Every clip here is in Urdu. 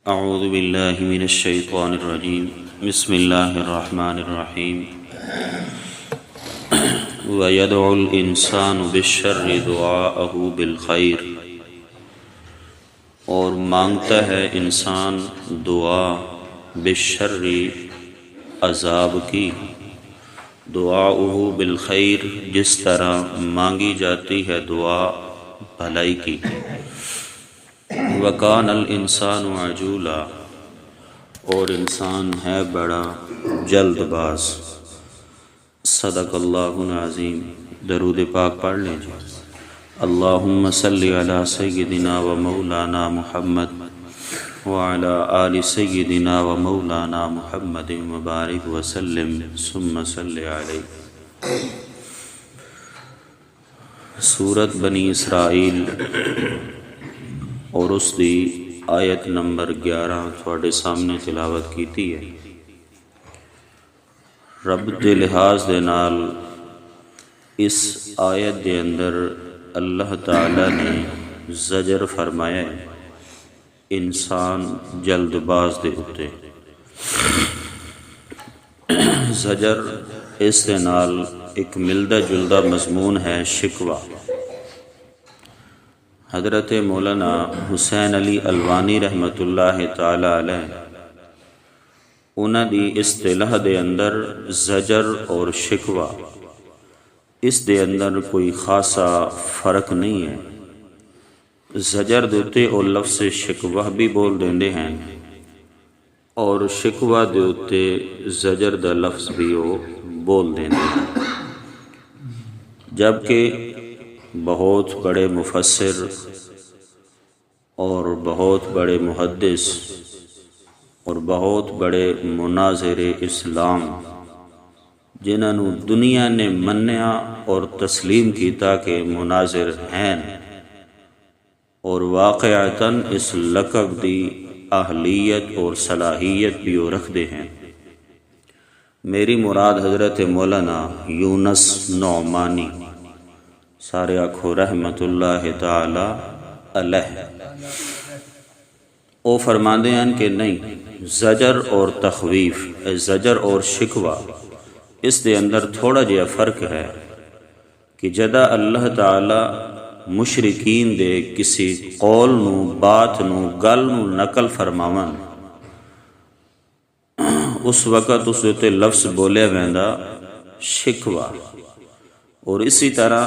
اعوذ باللہ من الشیطان الرجیم بسم اللہ الرحمن الرحیم وَيَدْعُ الْإِنسَانُ بِالشَّرِّ دُعَاءَهُ بِالْخَيْرِ، اور مانگتا ہے انسان دعا بالشر عذاب کی، دعاؤہ بالخیر جس طرح مانگی جاتی ہے دعا بھلائی کی۔ وَكَانَ الْإِنسَانُ عَجُولًا، اور انسان ہے بڑا جلد باز۔ صدق اللہ العظیم۔ درود پاک پڑھ لیں جی۔ اللہم صلی علی سیدنا و مولانا محمد وعلی آل سیدنا و مولانا محمد مبارک وسلم ثم صلی علیہ۔ سورت بنی اسرائیل اور اس دی آیت نمبر 11 تھوڑے سامنے تلاوت کیتی ہے۔ رب دے لحاظ دے نال اس آیت دے اندر اللہ تعالی نے زجر فرمایا ہے انسان جلد باز دے اتے۔ زجر اس دے نال ایک ملدہ جلدہ مضمون ہے شکوہ۔ حضرت مولانا حسین علی الوانی رحمۃ اللہ تعالی علیہ انہاں دی اصطلاح دے اندر زجر اور شکوہ اس دے اندر کوئی خاصا فرق نہیں ہے۔ زجر دوتے اور لفظ شکوہ بھی بول دیندے ہیں اور شکوہ دوتے زجر دا لفظ بھی وہ بول دیندے ہیں، جبکہ بہت بڑے مفسر اور بہت بڑے محدث اور بہت بڑے مناظر اسلام جنہوں دنیا نے منیا اور تسلیم کیتا کہ مناظر ہیں اور واقعتاً اس لقب دی اہلیت اور صلاحیت بھی وہ رکھتے ہیں۔ میری مراد حضرت مولانا یونس نعمانی، سارے آکھو رحمت اللہ تعالی علیہ، وہ فرماندے ہیں کہ نہیں، زجر اور تخویف، زجر اور شکوہ اس دے اندر تھوڑا جہا فرق ہے کہ جدا اللہ تعالی مشرکین دے کسی قول نو، بات نو، گل نو نقل فرماون، اس وقت اس تے لفظ بولے ویندا شکوہ۔ اور اسی طرح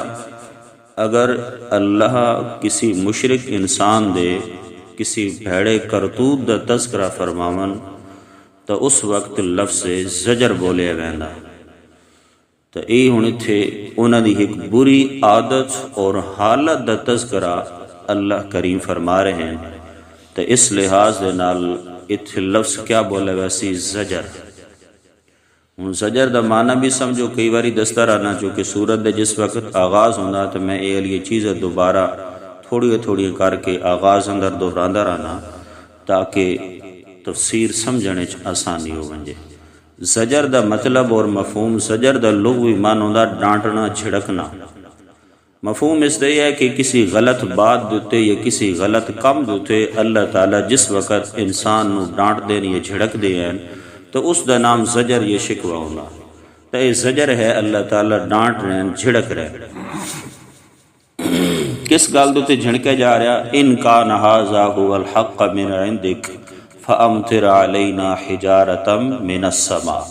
اگر اللہ کسی مشرک انسان دے کسی بھیڑے کرتوت دا تذکرہ فرماون تو اس وقت لفظ زجر بولے ویندا۔ تو یہ ہن ایتھے انہاں دی ایک بری عادت اور حالت دا تذکرہ اللہ کریم فرما رہے ہیں، تو اس لحاظ دے نال ایتھے لفظ کیا بولے ویسی زجر۔ زجر دا معنی بھی سمجھو، کئی باری دستا رہنا چونکہ سورت دے جس وقت آغاز ہونا تو میں یہ لیے چیزیں دوبارہ تھوڑی تھوڑی کر کے آغاز اندر دہراندا رہنا تاکہ تفسیر سمجھنے آسانی ہو ونجے۔ زجر دا مطلب اور مفہوم، زجر دا لغوی معنی ہوندا ڈانٹنا، جھڑکنا۔ مفہوم اس دے ہے کہ کسی غلط بات دوتے یا کسی غلط کام دوتے اللہ تعالیٰ جس وقت انسان نو ڈانٹ دین یا جھڑک دے ہیں تو اس دا نام زجر یا شکوہ ہونا۔ تو یہ زجر ہے اللہ تعالیٰ ڈانٹ رہے ہیں، جھڑک رہے ہیں۔ کس گل دوتے جھڑکے جا رہا؟ ان کان ھذا ھو الحق من عندک فامطر علینا حجارۃ من السماء۔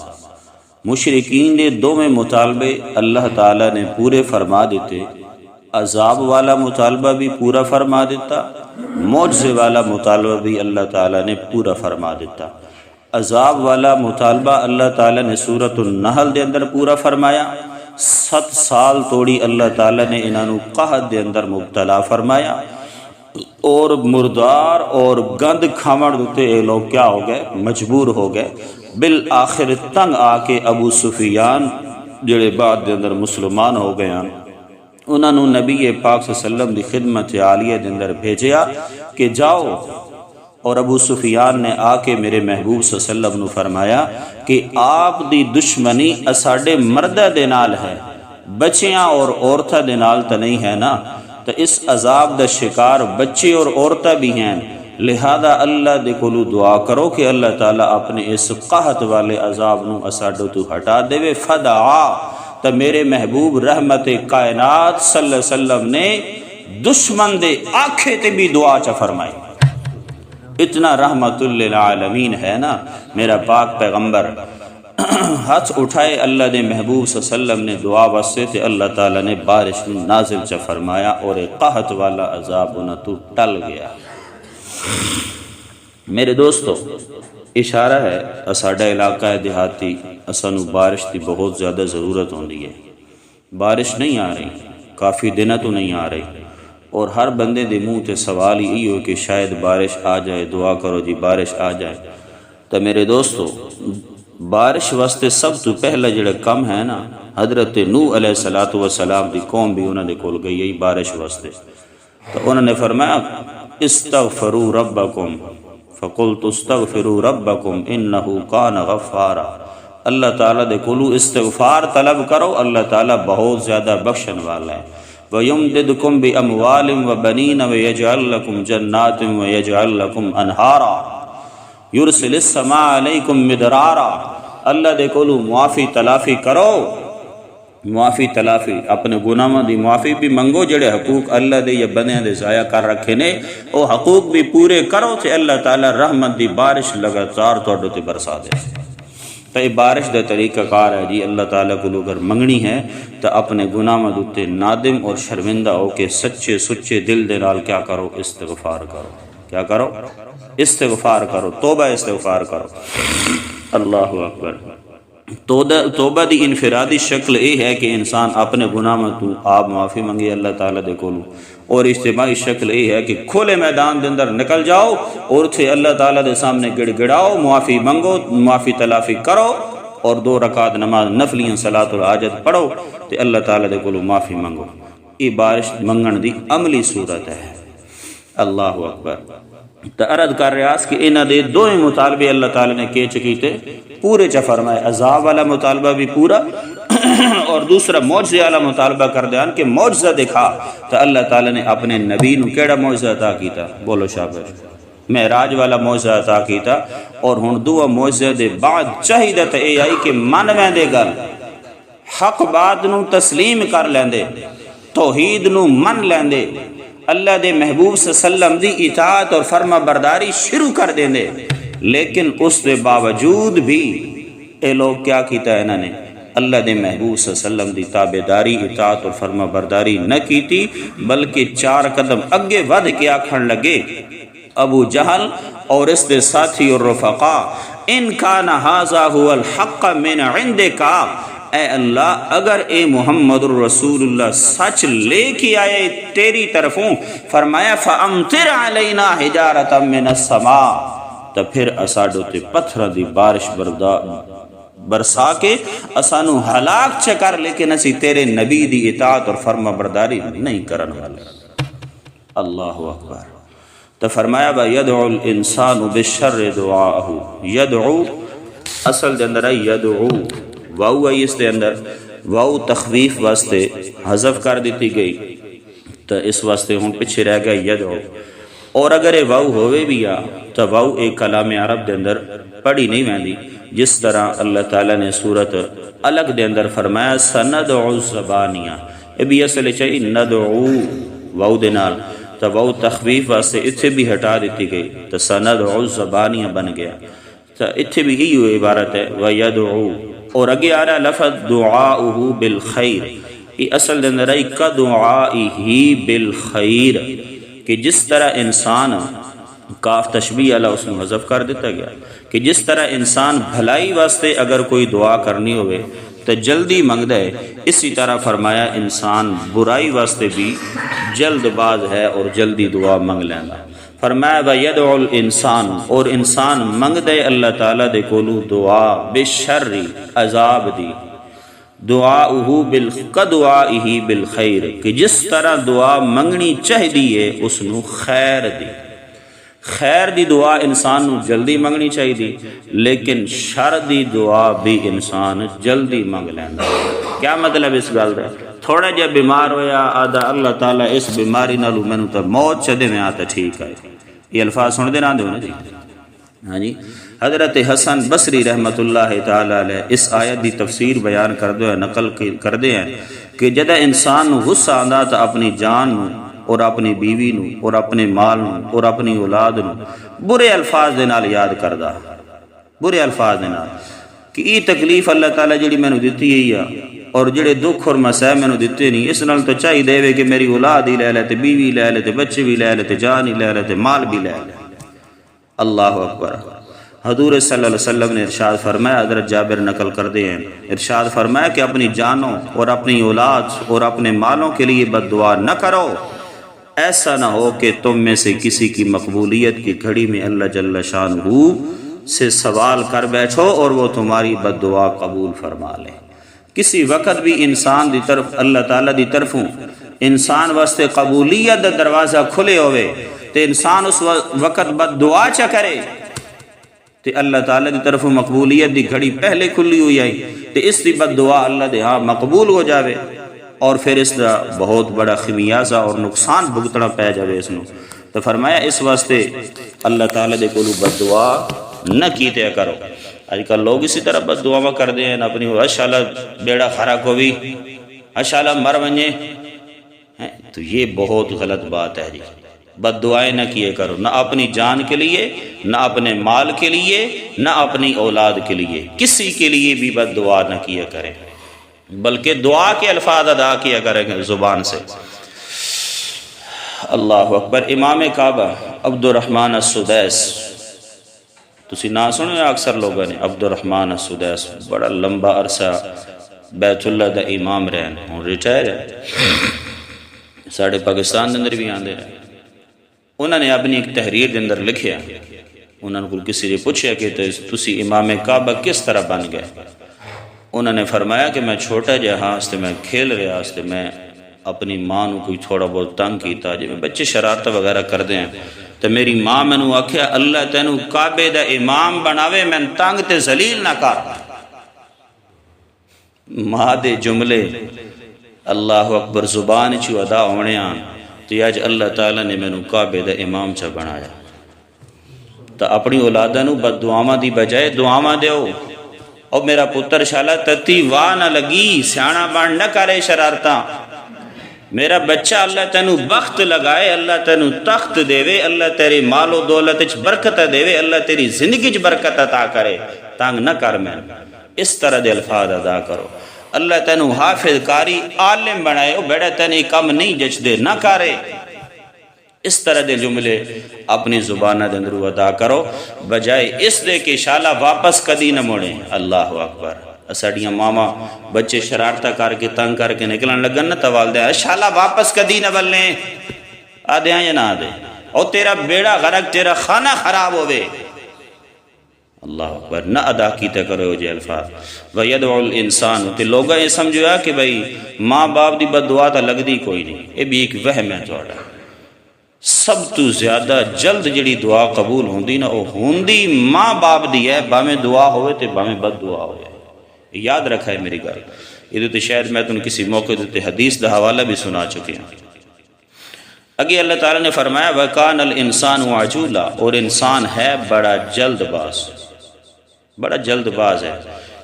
مشرکین نے دو میں مطالبے اللہ تعالیٰ نے پورے فرما دیتے، عذاب والا مطالبہ بھی پورا فرما دیتا، معجزے والا مطالبہ بھی اللہ تعالیٰ نے پورا فرما دیتا۔ عذاب والا مطالبہ اللہ تعالیٰ نے سورۃ النحل دے اندر پورا فرمایا، 7 سال توڑی اللہ تعالیٰ نے انہوں قحط دے اندر مبتلا فرمایا، اور مردار اور گند کھامڑ دوتے یہ لوگ کیا ہو گئے؟ مجبور ہو گئے۔ بالآخر تنگ آ کے ابو سفیان جڑے بعد دے اندر مسلمان ہو گئے ہیں، انہوں نے نبی پاک صلی اللہ علیہ وسلم دی خدمت عالیہ دے اندر بھیجیا کہ جاؤ، اور ابو سفیان نے آ کے میرے محبوب صلی اللہ علیہ وسلم نے فرمایا کہ آپ دی دشمنی اساڈے مردہ دے نال ہے، بچیاں اور عورتاں دے نال تا نہیں ہے نا، تو اس عذاب دا شکار بچے اور عورتیں بھی ہیں، لہذا اللہ دے کولو دعا کرو کہ اللہ تعالیٰ اپنے اس قحط والے عذاب نو اساڈو تو ہٹا دے۔ فدعا تو میرے محبوب رحمت کائنات صلی اللہ علیہ وسلم نے دشمن دے آنکھے تے بھی دعا چا فرمائی۔ اتنا رحمت للعالمین ہے نا میرا پاک پیغمبر، ہاتھ اٹھائے اللہ دے محبوب صلی اللہ علیہ وسلم نے دعا واسطے تے اللہ تعالیٰ نے بارش نازل چا فرمایا اور ایک قحط والا عذاب انہاں تو ٹل گیا۔ میرے دوستو اشارہ ہے ساڈا علاقہ ہے دیہاتی، اسانو بارش کی بہت زیادہ ضرورت ہوندی ہے، بارش نہیں آ رہی، کافی دنوں تو نہیں آ رہی، اور ہر بندے دے منہ تے سوال ہی ہو کہ شاید بارش آ جائے، دعا کرو جی بارش آ جائے۔ تو میرے دوستو بارش واسطے سب تو پہلا جڑا کم ہے نا، حضرت نوح علیہ السلام دی قوم بھی انہوں نے کول گئی یہی بارش واسطے، تو انہوں نے فرمایا استغفروا ربکم فقلت استغفروا ربکم انہو کان غفارا، اللہ تعالیٰ دے کولو استغفار طلب کرو، اللہ تعالیٰ بہت زیادہ بخشن والا ہے۔ وَيُمْدِدْكُمْ بِأَمْوَالٍ وَبَنِينَ وَيَجْعَلْ لَكُمْ جَنَّاتٍ وَيَجْعَلْ لَكُمْ أَنْهَارًا يُرْسِلِ السَّمَاءَ عَلَيْكُمْ مِدْرَارًا، اللہ دے کولو معافی تلافی کرو، معافی تلافی اپنے گناہاں دی معافی بھی منگو، جڑے حقوق اللہ دے یا بندیاں دے ضائع کر رکھے نے وہ حقوق بھی پورے کرو تے اللہ تعالیٰ رحمت دی بارش لگاتار تہاڈے تے برسا دے۔ تو یہ بارش دا طریقہ کار ہے جی، اللہ تعالیٰ کو اگر منگنی ہے تو اپنے گناہاں دے نادم اور شرمندہ ہو کے سچے سچے دل دے نال کیا کرو، استغفار کرو، کیا کرو، استغفار کرو، توبہ استغفار کرو۔ اللہ اکبر۔ توبہ دی انفرادی شکل یہ ہے کہ انسان اپنے گناہاں تو آپ معافی منگے اللہ تعالیٰ دے کولو، اور اجتماعی شکل یہ ہے کہ کھلے میدان دے اندر نکل جاؤ اور تھے اللہ تعالیٰ دے سامنے گڑ گڑاؤ، معافی منگو، معافی تلافی کرو، اور 2 رکعت نماز نفلیاں صلاۃ الحاجت پڑھو تے اللہ تعالیٰ دے کولو معافی منگو۔ یہ بارش منگن دی عملی صورت ہے۔ اللہ اکبر۔ تو عرض کر رہا کہ انہاں دے 2 مطالبے اللہ تعالیٰ نے کیے چکیتے پورے چا فرمائے، عذاب والا مطالبہ بھی پورا اور دوسرا معجزے والا مطالبہ کر دیان کہ معجزہ دکھا۔ تو اللہ تعالیٰ نے اپنے نبی نو کیڑا معجزہ عطا کیتا، بولو شاباش، معراج والا معجزہ عطا کیتا، اور ہن 2 معجزے دے بعد چاہیے تے اے آئی کہ من ویندے گل حق بات نو تسلیم کر لیندے، توحید نو من لیندے، اللہ دے محبوب صلی اللہ علیہ وسلم دی اطاعت اور فرما برداری شروع کر دیندے، لیکن اس دے باوجود بھی اے لوگ کیا کیتا ہے، انہوں نے اللہ دے محبوب صلی اللہ علیہ وسلم دی تابعداری، اطاعت اور فرما برداری نہ کیتی، بلکہ 4 قدم اگے ودھ کے آکھن لگے ابو جہل اور اس دے ساتھی اور رفقا، ان کان ھذا ھو الحق من عندک، اے اللہ اگر اے محمد رسول اللہ سچ لے کے آئے تیری طرفوں، فرمایا فَأَمْطِرْ عَلَيْنَا حِجَارَةً مِّنَ السَّمَاءِ، تو پھر اساڈو تے پتھر دی بارش برسا کے اسانو ہلاک چکر، لیکن اسی تیرے نبی دی اطاعت اور فرما برداری نہیں کرن والے۔ اللہ اکبر۔ تو فرمایا یدعو الانسان بالشر دعاءہ، یدعو اصل دے اندر ہے یدعو، واو ہے اس دے اندر، واو تخفیف واسطے حذف کر دیتی گئی، تو اس واسطے ہن پیچھے رہ گیا یدعو، اور اگر یہ واو ہوئے بھی آ تو واو ایک کلام عرب دے اندر پڑھی نہیں ویندی، جس طرح اللہ تعالیٰ نے سورت الگ دے اندر فرمایا سندعو الزبانیہ، یہ بھی اصل چاہیے ندعو واو دے نال، تو واو تخفیف واسطے اتھے بھی ہٹا دیتی گئی تو سندعو الزبانیہ بن گیا، تو اتھے بھی ہی ہوئی عبارت ہے وَيَدْعُو، اور اگے آ رہا لفظ دعاؤہ بالخیر، یہ اصل دے اندر ہے کدعائہ بالخیر، کہ جس طرح انسان کاف تشبیہ والا اس نے حذف کر دیتا گیا، کہ جس طرح انسان بھلائی واسطے اگر کوئی دعا کرنی ہوئے تو جلدی منگ دے، اسی طرح فرمایا انسان برائی واسطے بھی جلد باز ہے اور جلدی دعا منگ لینا۔ فرمایا وَيَدْعُ الْإِنسان، اور انسان منگ دے اللہ تعالیٰ دے کولو دعا بِالشَّرِّ، عذاب دی، دعاؤہ کدعائہ بالخیر، کہ جس طرح دعا منگنی چاہیے ہے اس نو خیر دی، خیر دی دعا انسان نو جلدی منگنی چاہیے، لیکن شر دی دعا بھی انسان جلدی منگ لینا۔ کیا مطلب اس گل دا؟ تھوڑا جا بیمار ہویا آدھا اللہ تعالیٰ اس بیماری نالو مینوں تا موت چدے میں آتا ٹھیک ہے، یہ الفاظ سن دے نہ دو نا جی. ہاں جی حضرت حسن بصری رحمت اللہ تعالی علیہ اس آیت دی تفسیر بیان کردے ہیں، نقل کردے ہیں کہ جدہ انسان نو غصہ آندا تا اپنی جان نو اور اپنی بیوی نو اور اپنے مال نو اور اپنی اولاد نو برے الفاظ دے نال یاد کردا، برے الفاظ دے نال کہ یہ تکلیف اللہ تعالی جڑی مینوں دتی ہے اور جڑے دکھ اور مسائب مینوں دتے نہیں، اس نال تو چاہی دے کہ میری اولاد ہی لے لے تے بیوی لے لے تے بچے بھی لے لے تے جان ہی لے لے تے مال بھی لے لے. اللہ اکبر. حضور صلی اللہ علیہ وسلم نے ارشاد فرمایا، حضرت جابر نقل کردے ہیں، ارشاد فرمایا کہ اپنی جانوں اور اپنی اولاد اور اپنے مالوں کے لیے بد دعا نہ کرو، ایسا نہ ہو کہ تم میں سے کسی کی مقبولیت کی گھڑی میں اللہ جل شانہ سے سوال کر بیٹھو اور وہ تمہاری بد دعا قبول فرما لے. کسی وقت بھی انسان دی طرف اللہ تعالیٰ دی طرفوں انسان واسطے قبولیت دا دروازہ کھلے ہوئے تو انسان اس وقت بد دعا چا کرے تو اللہ تعالیٰ دی طرف مقبولیت دی گھڑی پہلے کھلی ہوئی آئی تو اس دی بد دعا اللہ دے ہاں مقبول ہو جاوے اور پھر اس دا بہت بڑا خمیازہ اور نقصان بھگتنا پہ جاوے اس نو. تو فرمایا اس واسطے اللہ تعالیٰ دے کولو بد دعا نہ کیتے کرو. آج کل لوگ اسی طرح بد دعا کر دیں ہیں اپنی اشالہ بیڑا خراب ہوئی اشالہ مر ونجے، تو یہ بہت غلط بات ہے جی. بد دعائیں نہ کیے کرو، نہ اپنی جان کے لیے، نہ اپنے مال کے لیے، نہ اپنی اولاد کے لیے، کسی کے لیے بھی بد دعا نہ کیے کریں، بلکہ دعا کے الفاظ ادا کیا کریں زبان سے. اللہ اکبر. امام کعبہ عبد الرحمن السدیس، تسی نہ سنو اکثر لوگوں نے، عبد الرحمن السدیس بڑا لمبا عرصہ بیت اللہ دا امام رہن، ہوں ریٹائر ہے، ساڑھے پاکستان دے اندر بھی آندے رہے. انہوں نے اپنی ایک تحریر دے اندر لکھیا، انہوں نے کسی نے پوچھا کہ تسی امام کعبہ کس طرح بن گئے؟ انہوں نے فرمایا کہ میں چھوٹا جہاں ہاں میں کھیل رہا ہاں، میں اپنی ماں نو کوئی تھوڑا بہت تنگ کیتا، جی میں بچے شرارت وغیرہ کر دیں تو میری ماں میں نو آکھیا اللہ تینو کعبے دا امام بناوے، میں تنگ تے ذلیل نہ کر. ماں دے جملے اللہ اکبر زبان چو ادا ہونے آن تو آج اللہ تعالیٰ نے میں نو کعبے دا امام چا بنایا. تو اپنی اولادہ نو بد دعاواں دی بجائے دعاواں دیو، اور میرا پتر شالا تتی واہ نہ لگی، سیانا بان نہ کرے شرارتاں، میرا بچہ اللہ تینو بخت لگائے، اللہ تینو تخت دے، اللہ تیری مال و دولت چ برکت دے، اللہ تیری زندگی چ برکت عطا کرے، تانگ نہ کر. میں اس طرح دے الفاظ ادا کرو. اللہ تینو حافظ کاری عالم بنائے، بیڑا تینی کم نہیں جچ دے نہ کرے. اس طرح دے جملے اپنی زبانہ دے اندرو ادا کرو، بجائے اس دے کہ شالا واپس کدی نہ موڑے. اللہ اکبر. ساڑیاں ماما بچے شرارتہ کر کے تنگ کر کے نکلن لگن نہ توال دے شالا واپس کدی نہ بلنے، آدھے ہیں یا نہ آدھے، اور تیرا بیڑا غرق، تیرا خانہ خراب ہوئے. اللہ اکبر. نہ ادا کیتے کرو جے الفاظ. وَيَدْعُ الْإِنسَانُ تے لوگا یہ سمجھو ہے کہ بھئی ماں باپ دی بد دعا تا لگ دی کوئی نہیں، یہ بھی ایک وہم ہے توڑا. سب تو زیادہ جلد جڑی دعا قبول ہوندی نا وہ ہوندی ماں باپ دی ہے، باہیں دعا ہوئے تے باہیں بد دعا ہوئے. یاد رکھا ہے میری گل. یہ تو شاید میں تم کسی موقع تے حدیث دا حوالہ بھی سنا چکے ہیں. اگے اللہ تعالیٰ نے فرمایا وَكَانَ الْإِنسَانُ عَجُولًا، اور انسان ہے بڑا جلد باز، بڑا جلد باز ہے،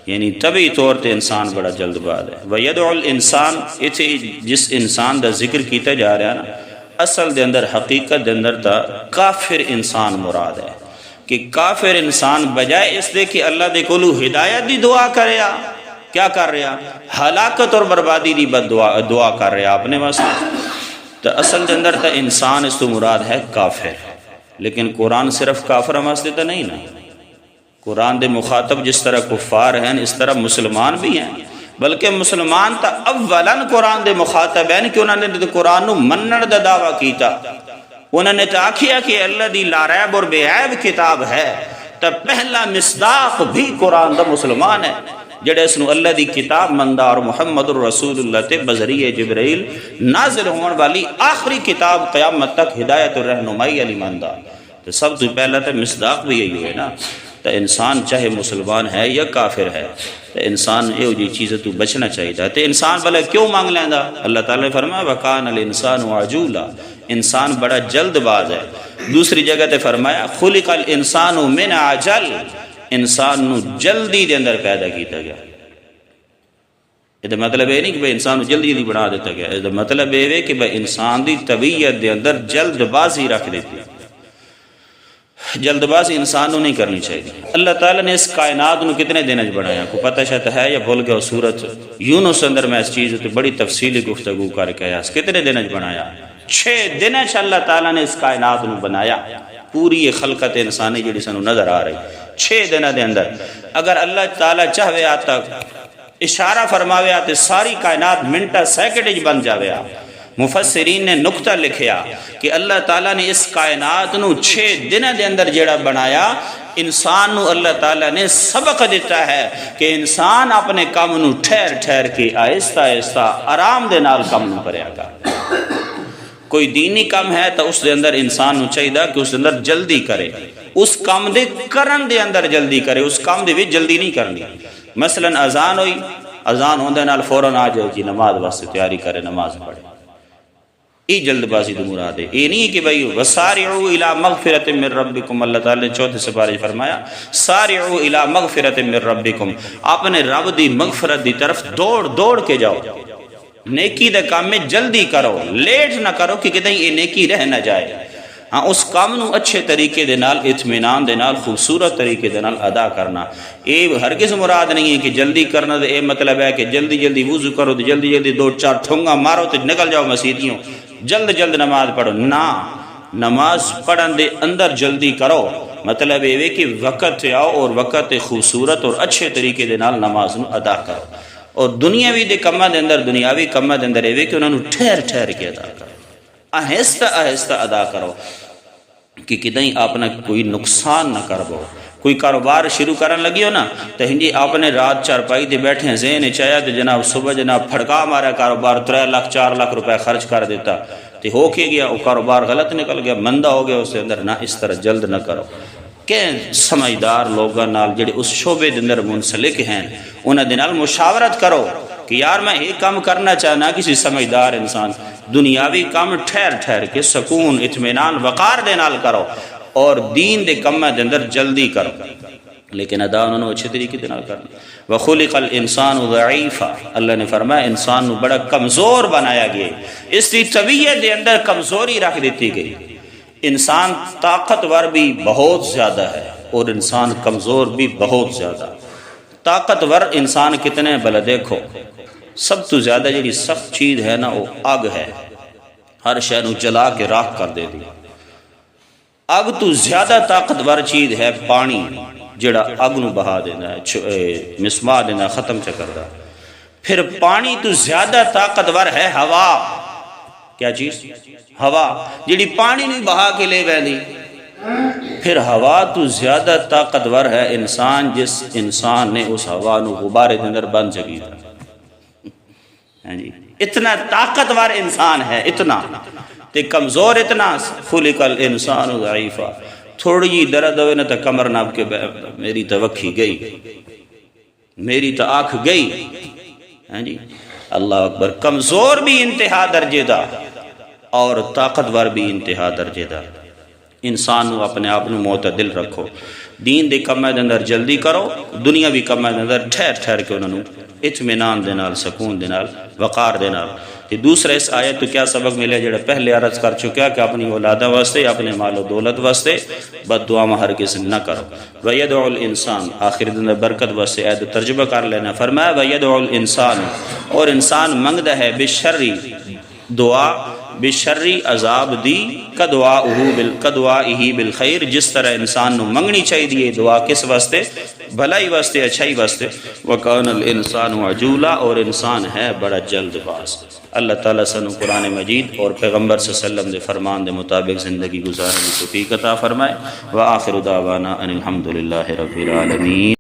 یعنی طبعی طور تے انسان بڑا جلد باز ہے. وَيَدْعُ الْإِنسَان، اتھے جس انسان دا ذکر کیتا جا رہا ہے نا، اصل دے اندر حقیقت دے اندر تا کافر انسان مراد ہے. کہ کافر انسان بجائے اس دے کہ اللہ دے کولو ہدایت دی دعا کریا، کیا کر رہا؟ ہلاکت اور بربادی دی بد دعا کر رہا اپنے واسطے. تو اصل دے اندر تا انسان اس تو مراد ہے کافر. لیکن قرآن صرف کافر واسطے تا نہیں نا، قرآن دے مخاطب جس طرح کفار ہیں اس طرح مسلمان بھی ہیں، بلکہ مسلمان تا اولاً قرآن دے مخاطب ہیں کہ انہوں نے قرآن نو منن دا دعویٰ کیتا. انہوں نے تاکیا کہ اللہ دی لا ریب اور بے عیب کتاب ہے، تو پہلا مصداق بھی قرآن دا مسلمان ہے جڑے اس نو اللہ دی کتاب مندہ اور محمد الرسول اللہ تے بذریعہ جبرائیل نازل ہون والی آخری کتاب قیامت تک ہدایت اور رہنمائی علی مندہ. تو سب تو پہلا تو مصداق بھی یہی ہے نا. تو انسان چاہے مسلمان ہے یا کافر ہے تو انسان یہ جی چیزیں تو بچنا چاہیے تھا. تو انسان بھلے کیوں مانگ لینا؟ اللہ تعالیٰ نے فرمایا وَكَانَ الْإِنسَانُ عَجُولًا، انسان بڑا جلد باز ہے. دوسری جگہ تے فرمایا خلق الانسان من عجل، انسان نو جلدی دے اندر پیدا کیتا گیا۔ یہ مطلب یہ نہیں کہ بھائی انسان نو جلدی جلدی بنا دیتا گیا، یہ مطلب یہ ہے کہ بھائی انسان دی طبیعت دے اندر جلد بازی رکھ دیتی ہے، جلد بازی انسان نو نہیں کرنی چاہیے۔ اللہ تعالیٰ نے اس کائنات نو کتنے دن بنایا، کو پتہ شاید ہے یا بھول گیا، سورت یونس اندر میں اس چیز تے بڑی تفصیلی گفتگو کر کے آیا، کتنے دن بنایا؟ 6 دن اللہ تعالیٰ نے اس کائنات نو بنایا، پوری یہ خلقت انسانی جڑی سانو نظر آ رہی 6 دن دے اندر۔ اگر اللہ تعالیٰ چاہے آتا اشارہ فرماوے آتے ساری کائنات منٹا سیکنڈ بن جاوے آ۔ مفسرین نے نقطہ لکھیا کہ اللہ تعالیٰ نے اس کائنات نو 6 دن دے اندر جڑا بنایا، انسان نو اللہ تعالیٰ نے سبق دیتا ہے کہ انسان اپنے کام نو ٹھہر ٹھہر کے آہستہ آہستہ آرام دے نال کام نو کریا گا۔ کوئی دینی کام ہے تو اس دے اندر انسان نو چاہیے کہ اس دے اندر جلدی کرے، اس کام دے کرن دے اندر جلدی کرے، اس کام دے بھی جلدی نہیں کرنی۔ مثلا اذان ہوئی، اذان ہوندے نال فوراً آ جائے جی نماز واسطے تیاری کرے، نماز پڑھے، یہ جلد بازی تو مراد ہے۔ یہ نہیں کہ بھائی وسارعوا الی مغفرۃ من ربکم، اللہ تعالی نے 4 سپارے فرمایا سارعوا الی مغفرۃ من ربکم، اپنے رب دی مغفرت دی طرف دوڑ دوڑ کے جاؤ، نیکی دے کام میں جلدی کرو، لیٹ نہ کرو کہ کہیں یہ نیکی رہ نہ جائے۔ ہاں اس کام نو اچھے طریقے دے نال، اطمینان دے نال، خوبصورت طریقے دے نال ادا کرنا۔ یہ ہرگز مراد نہیں ہے کہ جلدی کرنا دے اے مطلب ہے کہ جلدی جلدی وضو کرو، جلدی جلدی 2-4 ٹھونگا مارو تو نکل جاؤ مسیتیوں، جلد جلد نماز پڑھو۔ نہ، نماز پڑھن دے اندر جلدی کرو، مطلب یہ کہ وقت آؤ اور وقت خوبصورت اور اچھے طریقے دے نال نماز نو ادا کرو۔ اور دنیاوی دے کماں دے اندر، دنیاوی کماں دے اندر یہ کہ انہوں نے ٹھہر ٹھہر کے ادا کرو، آہستہ آہستہ ادا کرو کہ کدیں اپنا کوئی نقصان نہ کرو۔ کوئی کاروبار شروع کرن لگی ہو نا تو ہنجی اپنے رات چارپائی دے بیٹھے ہیں، ذہن چاہیا تو جناب صبح جناب پھڑکا مارا کاروبار 3 لاکھ 4 لاکھ روپے خرچ کر دیتا تو ہو کے گیا، وہ کاروبار غلط نکل گیا، مندہ ہو گیا اس کے اندر۔ نہ، اس طرح جلد نہ کرو۔ کہ سمجھدار لوگاں نال جڑے اس شعبے دے اندر منسلک ہیں انہاں دے نال مشاورت کرو کہ یار میں یہ کام کرنا چاہنا، کسی سمجھدار انسان دنیاوی کام ٹھہر ٹھہر کے سکون، اطمینان، وقار دے نال کرو، اور دین دے کماں دے اندر جلدی کرو، لیکن ادا انہوں نے اچھے طریقے دے نال کرنا۔ وَخُلِقَ الْإِنسَانُ ضَعِيفًا، اللہ نے فرمایا انسان نو بڑا کمزور بنایا گیا، اس کی طبیعت دے اندر کمزوری رکھ دیتی گئی۔ انسان طاقتور بھی بہت زیادہ ہے اور انسان کمزور بھی بہت زیادہ۔ طاقتور انسان کتنے بھلا دیکھو، سب تو زیادہ جڑی سخت چیز ہے نا وہ آگ ہے، ہر شے نو جلا کے راکھ کر دے دی۔ آگ تو زیادہ طاقتور چیز ہے پانی، جڑا آگ نو بہا دینا ہے، مسما دینا، ختم چکردا۔ پھر پانی تو زیادہ طاقتور ہے ہوا، کیا چیز؟ ہوا، جڑی پانی نہیں بہا کے لے بیندی۔ پھر ہوا تو زیادہ طاقتور ہے انسان، جس انسان نے اس ہوا نو غبارے دے اندر بند چکی تھا۔ اتنا طاقتور انسان ہے، اتنا تے کمزور اتنا۔ خلق الانسان ضعیفا، تھوڑی جی درد ہوئے نا تو کمر ناب کے میری تو وکھی گئی، میری تو آنکھ گئی۔ اللہ اکبر، کمزور بھی انتہا درجے دا اور طاقتور بھی انتہا درجے دا۔ انسان نو اپنے آپ نو معتدل رکھو، دین دے کماں دے اندر جلدی کرو، دنیاوی کماں دے اندر ٹھہر ٹھہر کے انہوں اطمینان دے نال، سکون دے نال، وقار دے نال۔ دوسرا اس آیت تو کیا سبق ملے جڑا پہلے عرض کر چکا کہ اپنی اولادہ واسطے، اپنے مال و دولت واسطے بد دعا ہرگز نہ کرو۔ وَيَدْعُ الْإِنسان، آخر دن برکت واسطے عید ترجمہ کر لینا، فرمایا وَيَدْعُ الْإِنسان، اور انسان منگدا ہے بِالشَّرِّ، دعا بِالشَّرِّ عذاب دی، کدعائہ بالخیر، جس طرح انسان نو منگنی چاہیے دعا کس واسطے؟ بھلائی واسطے، اچھائی واسطے۔ وَكَانَ الْإِنسَانُ عَجُولًا، اور انسان ہے بڑا جلد باز۔ اللہ تعالیٰ سنو قرآن مجید اور پیغمبر صلی اللہ علیہ وسلم دے فرمان دے مطابق زندگی گزارنے کی توفیق عطا فرمائے۔ وآخر دعوانا ان الحمدللہ رب العالمین۔